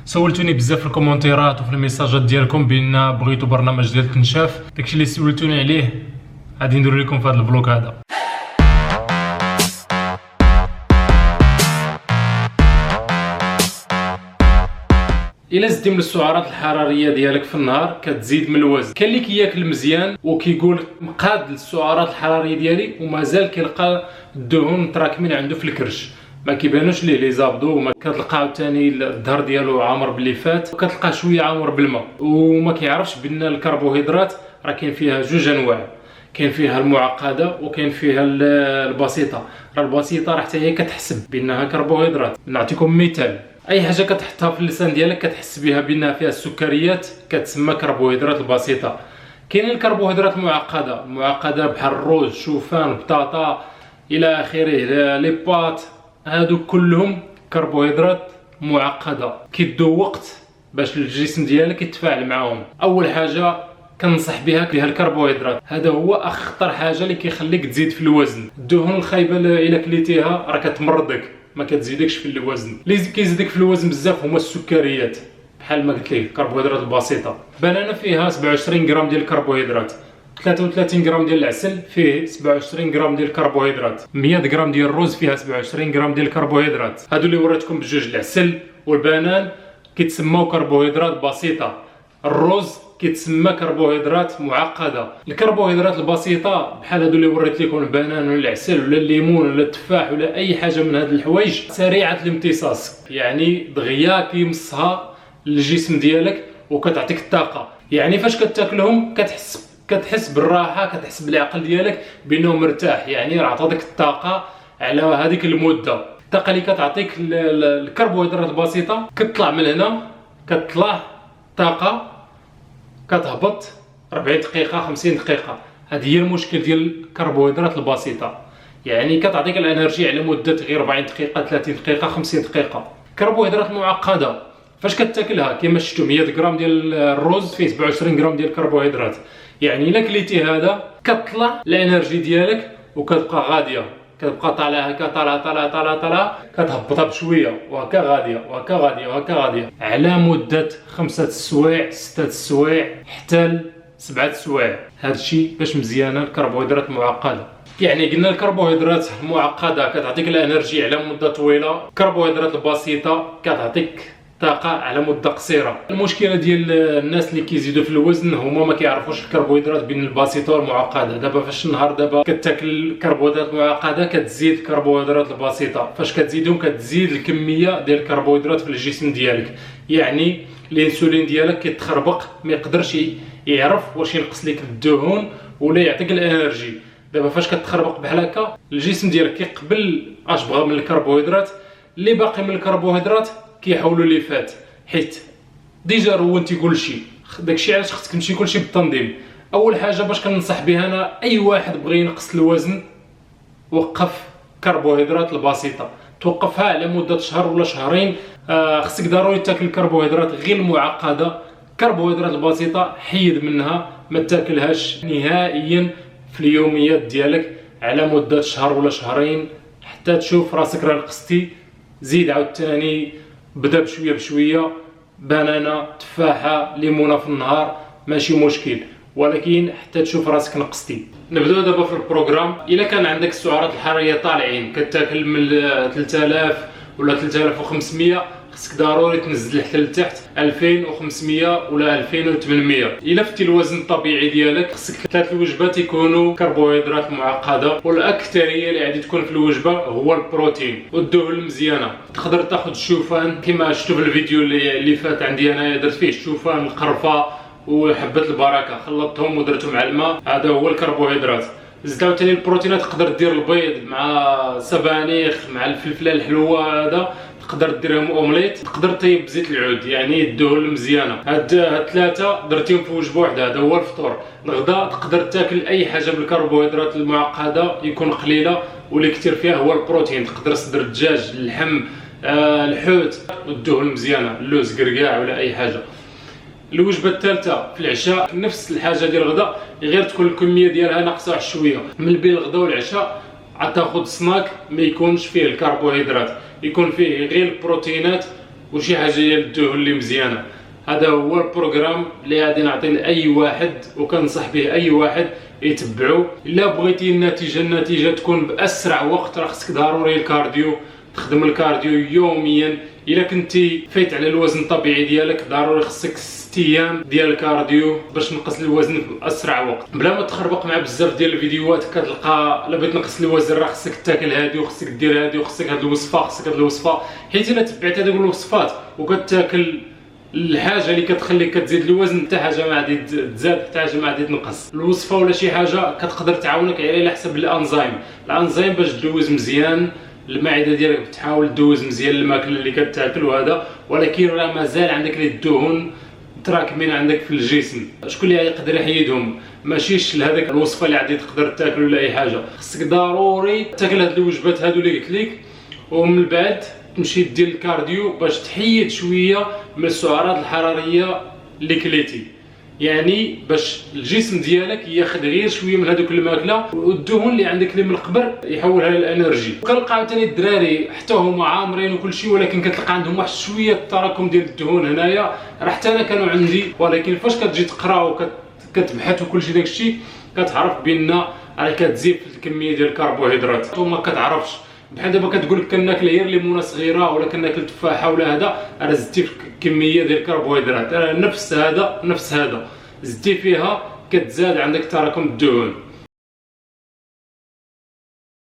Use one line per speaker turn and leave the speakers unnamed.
سولتوني بزاف في الكومونتيرات وفي الميساجات ديالكم بان بغيتوا برنامج ديال الكنشاف. داكشي اللي سولتوني عليه غادي ندير لكم في هذا الفلوق هذا. الا زدتي من السعرات الحراريه ديالك في النهار كتزيد من الوزن. كاين اللي كياكل مزيان وكيقول مقاد السعرات الحراريه ديالي ومازال كيلقى الدهون متراكمين عنده في الكرش، ما كيبانوش ليه لي زابدو، وما كتلقى عاوتاني الظهر ديالو عامر باللي فات وكتلقاه شويه عامر بالماء، وما كيعرفش بان الكربوهيدرات راه كاين فيها جوج انواع، كاين فيها المعقده وكاين فيها البسيطه. راه البسيطه راه حتى هي كتحسب بانها كربوهيدرات. نعطيكم مثال، اي حاجه كتحطها في اللسان ديالك كتحس بها بانها فيها السكريات كتسمى كربوهيدرات البسيطه. كاين الكربوهيدرات المعقده بحال الروز، شوفان، بطاطا الى اخره، لي بات، هادو كلهم كربوهيدرات معقده كيدو وقت باش الجسم ديالك يتفاعل معاهم. اول حاجه كنصح بها الكربوهيدرات، هذا هو اخطر حاجه اللي كيخليك تزيد في الوزن. الدهون الخايبه الا كليتيها راه كتمرضك، ما كتزيدكش في الوزن. اللي كيزيدك في الوزن بزاف هما السكريات، بحال ما قلت لك الكربوهيدرات البسيطه. بنانه فيها 27 غرام ديال الكربوهيدرات، 33 غرام ديال العسل فيه 27 غرام ديال الكربوهيدرات، 100 غرام ديال الرز فيها 27 غرام ديال الكربوهيدرات. هادو اللي وريتكم بجوج، العسل والبنان كيتسموا كربوهيدرات بسيطه، الرز كيتسمى كربوهيدرات معقده. الكربوهيدرات البسيطه بحال هادو اللي وريت لكم، البنان ولا العسل ولا الليمون ولا التفاح ولا اي حاجه من هاد الحوايج سريعه الامتصاص، يعني دغيا كيمصها للجسم ديالك وكتعطيك الطاقه. يعني فاش كتاكلهم كتحس بالراحه، كتحس بالعقل ديالك بانه مرتاح، يعني راه عطاتك الطاقه على هذيك المده. الطاقه اللي كتعطيك الكربوهيدرات البسيطه كتطلع من هنا، كتطلع طاقه كتهبط 40 دقيقه 50 دقيقه. هذه هي المشكل ديال الكربوهيدرات البسيطه، يعني كتعطيك الانرجي على مده غير 40 دقيقه 30 دقيقه 50 دقيقه. الكربوهيدرات المعقده فاش كتاكلها كما شفتوا 100 غرام ديال الرز فيه 27 غرام ديال الكربوهيدرات، يعني الا كليتي هذا كتطلع الانرجي ديالك وكتبقى غاديه، كتبقى طالعه هكا طالعه كتهبطها بشويه وهكا غاديه وهكا غاديه وهكا غاديه على مده 5 السوايع 6 السوايع حتى 7 السوايع. هادشي باش مزيانه الكربوهيدرات المعقده. يعني قلنا الكربوهيدرات المعقده كتعطيك الانرجي على مده طويله، الكربوهيدرات البسيطه كتعطيك طاقه على مده قصيره. المشكله ديال الناس اللي كيزيدوا في الوزن هما ما كيعرفوش الكربوهيدرات بين البسيطه والمعقده. دابا فاش النهار دابا كتاكل الكربوهيدرات المعقده كتزيد الكربوهيدرات البسيطه، فاش كتزيدهم كتزيد الكميه ديال الكربوهيدرات في الجسم ديالك، يعني الانسولين ديالك كيتخربق، ما يقدرش يعرف واش ينقص لك الدهون ولا يعطيك الانرجي. دابا فاش كتخربق بحال هكا الجسم ديالك كيقبل اش بغا من الكربوهيدرات، اللي باقي من الكربوهيدرات كيحولوا لي فات، حيت ديجا رونتي كلشي. داكشي علاش خصك تمشي كلشي بالتنظيم. اول حاجه باش كننصح بها انا اي واحد بغى ينقص الوزن، وقف الكربوهيدرات البسيطه، توقفها على مده شهر ولا شهرين. خصك ضروري تاكل الكربوهيدرات غير المعقده. الكربوهيدرات البسيطه حيد منها، ما تاكلهاش نهائيا في اليوميات ديالك على مده شهر ولا شهرين حتى تشوف راسك راه نقصتي. زيد عاوتاني، بدا بشويه بشويه، بنانه، تفاحه، ليمونه في النهار ماشي مشكل، ولكن حتى تشوف راسك نقصتي. نبداو دابا في البروغرام. الا كان عندك السعرات الحراريه طالعين كتاكل من 3000 ولا 3500، خصك ضروري تنزل حتى لتحت 2500 ولا 2800. الا فتي الوزن الطبيعي ديالك خصك 3 الوجبات يكونوا كربوهيدرات معقده، والاكثريه اللي غادي تكون في الوجبه هو البروتين والدهون المزيانه. تقدر تاخذ الشوفان كما شفتوا في الفيديو اللي فات عندي انا، درت فيه الشوفان، القرفه وحبه البركه، خلطتهم ودرتهم مع الماء، هذا هو الكربوهيدرات. زدت عاوتاني البروتينات، تقدر دير البيض مع سبانخ مع الفلفله الحلوه، هذا تقدر ديرهم اومليت، تقدر طيب بزيت العود، يعني الدهون المزيانه. هاد ثلاثه درتيهم في وجبه واحده، هذا هو الفطور. الغداء تقدر تاكل اي حاجه بالكربوهيدرات المعقده يكون قليله واللي كثير فيها هو البروتين، تقدر صدر الدجاج، اللحم، الحوت، والدهون المزيانه، اللوز، قرقاع ولا اي حاجه. الوجبه الثالثه في العشاء نفس الحاجه ديال الغداء، غير تكون الكميه ديالها ناقصه واحد شويه. من بين الغداء والعشاء عاد تاخذ سناك ما يكونش فيه الكربوهيدرات، يكون فيه غير البروتينات وشي حاجه ديال الدهون اللي مزيانه. هذا هو البروغرام اللي غادي نعطي لاي واحد وكنصح به اي واحد يتبعو. الا بغيتي النتيجه تكون باسرع وقت راه خصك ضروري الكارديو، تخدم الكارديو يوميا. الا كنتي فايت على الوزن الطبيعي ديالك ضروري خصك 6 ايام ديال الكارديو باش تنقص الوزن باسرع وقت بلا ما تخربق مع بزاف ديال الفيديوهات. كتلقى الا بغيت تنقص الوزن راه خصك تاكل هادي وخصك دير هادي وخصك هاد الوصفه خصك هاد الوصفه. حيت الا تبعت هذوك الوصفات وكتاكل الحاجه اللي كتخليك كتزيد الوزن حتى حاجه ما غادي تزاد حتى حاجه ما غادي تنقص. الوصفه ولا شي حاجه كتقدر تعاونك على حسب الانزيم باش دوز مزيان المعده ديالك، بتحاول دوز مزيان الماكله اللي كتاكل وهذا، ولكن راه مازال عندك لي الدهون متراكمين عندك في الجسم. شكون اللي يقدر يحيدهم؟ ماشيش لهذاك الوصفه اللي غادي تقدر تاكل ولا اي حاجه. خصك ضروري تاكل هاد الوجبات هادو اللي قلت لك، ومن بعد تمشي دير الكارديو باش تحيد شويه من السعرات الحراريه اللي كليتي، يعني باش الجسم ديالك ياخذ غير شويه من هذوك الماكله، والدهون اللي عندك اللي من القبر يحولها للانرجي. وكنلقى عاوتاني الدراري حتى هما عامرين وكل شيء، ولكن كتلقى عندهم واحد شويه التراكم ديال الدهون هنايا. راه حتى انا كانوا عندي، ولكن فاش كتجي تقرا وكتبحث وكل شيء داكشي كتعرف بان راه كتزيد في الكميه ديال الكربوهيدرات وما كتعرفش. بحال دابا كتقول لك كناكل غير ليمونه صغيره ولا كناكل تفاحه ولا هذا، راه زدتي في الكميه ديال الكربوهيدرات. نفس هذا زدتي فيها كتزاد عندك تراكم الدهون.